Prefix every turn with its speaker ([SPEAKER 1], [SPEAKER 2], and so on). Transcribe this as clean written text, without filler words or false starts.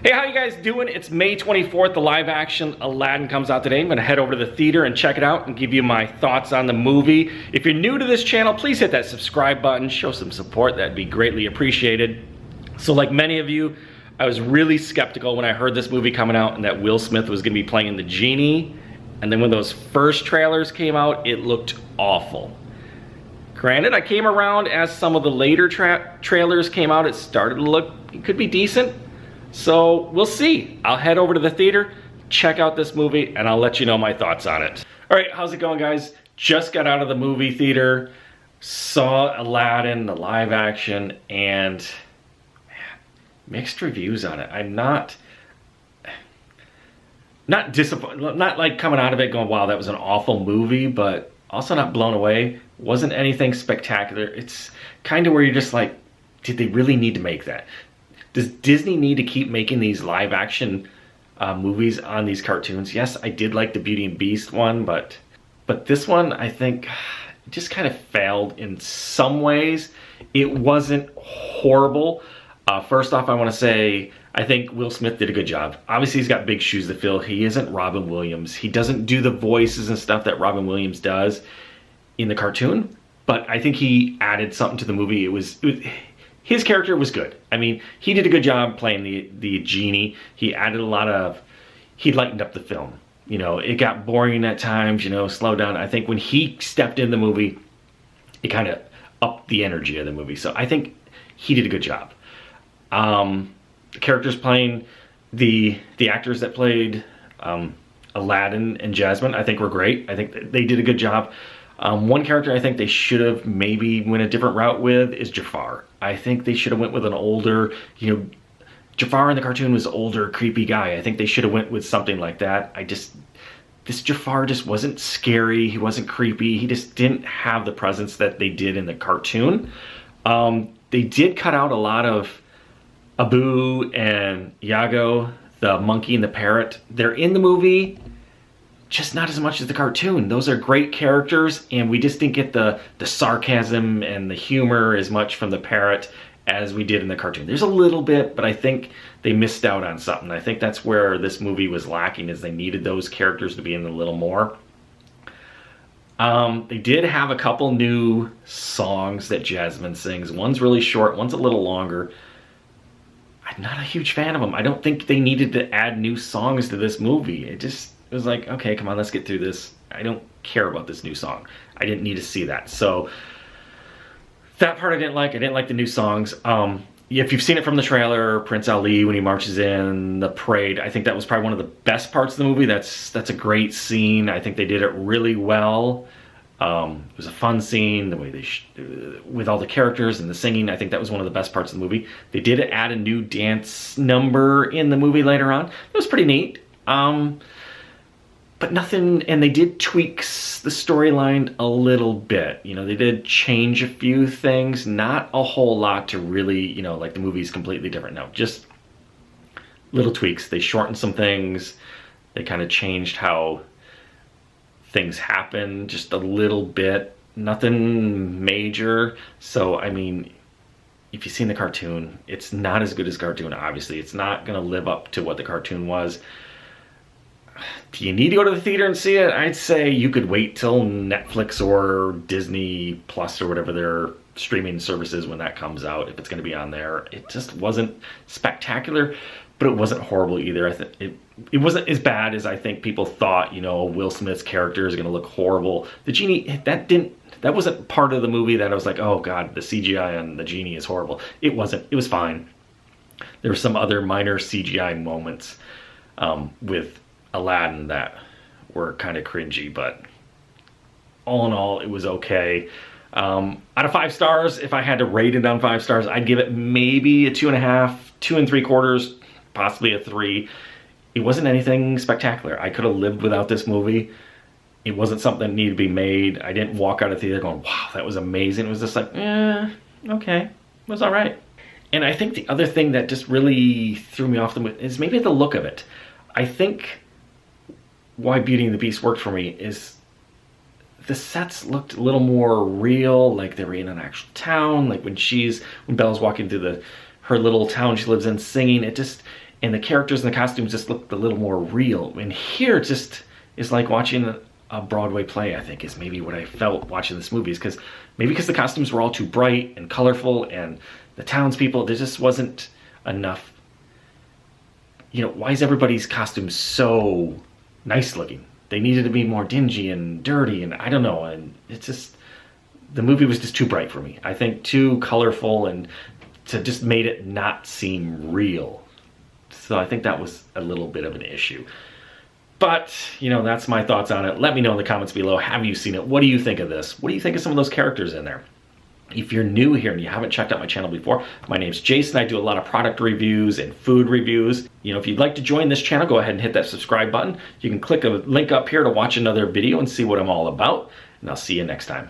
[SPEAKER 1] Hey, how you guys doing? It's May 24th, the live action Aladdin comes out today. I'm gonna head over to the theater and check it out and give you my thoughts on the movie. If you're new to this channel, please hit that subscribe button, show some support, that'd be greatly appreciated. So like many of you, I was really skeptical when I heard this movie coming out and that Will Smith was gonna be playing the Genie. And then when those first trailers came out, it looked awful. Granted, I came around as some of the later trailers came out, it started to look, it could be decent. So we'll see. I'll head over to the theater, check out this movie, and I'll let you know my thoughts on it. All right, how's it going, guys? Just got out of the movie theater, saw Aladdin, the live action, and man, mixed reviews on it. I'm not disappointed, not like coming out of it going, wow, that was an awful movie, but also not blown away. Wasn't anything spectacular. It's kind of where you're just like, did they really need to make that? Does Disney need to keep making these live action movies on these cartoons? Yes, I did like the Beauty and Beast one, but this one, I think, just kind of failed in some ways. It wasn't horrible. First off, I want to say, I think Will Smith did a good job. Obviously, he's got big shoes to fill. He isn't Robin Williams. He doesn't do the voices and stuff that Robin Williams does in the cartoon, but I think he added something to the movie. His character was good. I mean, he did a good job playing the Genie. He added a lot of, he lightened up the film. You know, it got boring at times, you know, slowed down. I think when he stepped in the movie, it kind of upped the energy of the movie. So I think he did a good job. The characters playing, the actors that played Aladdin and Jasmine, I think were great. I think they did a good job. One character I think they should have maybe went a different route with is Jafar. I think they should have went with an older, you know, Jafar in the cartoon was older, creepy guy. I think they should have went with something like that. This Jafar just wasn't scary. He wasn't creepy. He just didn't have the presence that they did in the cartoon. They did cut out a lot of Abu and Iago, the monkey and the parrot. They're in the movie, just not as much as the cartoon. Those are great characters, and we just didn't get the sarcasm and the humor as much from the parrot as we did in the cartoon. There's a little bit, but I think they missed out on something. I think that's where this movie was lacking, is they needed those characters to be in a little more. They did have a couple new songs that Jasmine sings. One's really short, one's a little longer. I'm not a huge fan of them. I don't think they needed to add new songs to this movie. It was like, okay, come on, let's get through this. I don't care about this new song. I didn't need to see that. So that part I didn't like. I didn't like the new songs. If you've seen it from the trailer, Prince Ali when he marches in, the parade, I think that was probably one of the best parts of the movie. That's a great scene. I think they did it really well. It was a fun scene, the way with all the characters and the singing. I think that was one of the best parts of the movie. They did add a new dance number in the movie later on. It was pretty neat. But nothing, and they did tweak the storyline a little bit. You know, they did change a few things, not a whole lot to really, you know, like the movie's completely different. No, just little tweaks. They shortened some things. They kind of changed how things happen just a little bit. Nothing major. So, I mean, if you've seen the cartoon, it's not as good as cartoon, obviously. It's not going to live up to what the cartoon was. Do you need to go to the theater and see it? I'd say you could wait till Netflix or Disney Plus or whatever their streaming service is when that comes out, if it's going to be on there. It just wasn't spectacular, but it wasn't horrible either. I think it wasn't as bad as I think people thought. You know, Will Smith's character is going to look horrible. The Genie, that wasn't part of the movie that I was like, oh God, the CGI on the Genie is horrible. It wasn't. It was fine. There were some other minor CGI moments with Aladdin that were kind of cringy, but all in all, it was okay. Out of 5 stars, if I had to rate it on 5 stars, I'd give it maybe a 2.5, 2 3/4, possibly a 3. It wasn't anything spectacular. I could have lived without this movie. It wasn't something that needed to be made. I didn't walk out of the theater going, wow, that was amazing. It was just like, okay, it was all right. And I think the other thing that just really threw me off is maybe the look of it. I think why Beauty and the Beast worked for me is the sets looked a little more real, like they were in an actual town. Like when Bella's walking through her little town she lives in singing, and the characters and the costumes just looked a little more real. And here, it just is like watching a Broadway play, I think, is maybe what I felt watching this movie. Is because maybe because the costumes were all too bright and colorful, and the townspeople, there just wasn't enough. You know, why is everybody's costume so nice looking? They needed to be more dingy and dirty, and I don't know. And it's just, the movie was just too bright for me. I think too colorful, and to just made it not seem real. So I think that was a little bit of an issue. But, you know, that's my thoughts on it. Let me know in the comments below. Have you seen it? What do you think of this? What do you think of some of those characters in there? If you're new here and you haven't checked out my channel before, my name's Jason. I do a lot of product reviews and food reviews. You know, if you'd like to join this channel, go ahead and hit that subscribe button. You can click a link up here to watch another video and see what I'm all about. And I'll see you next time.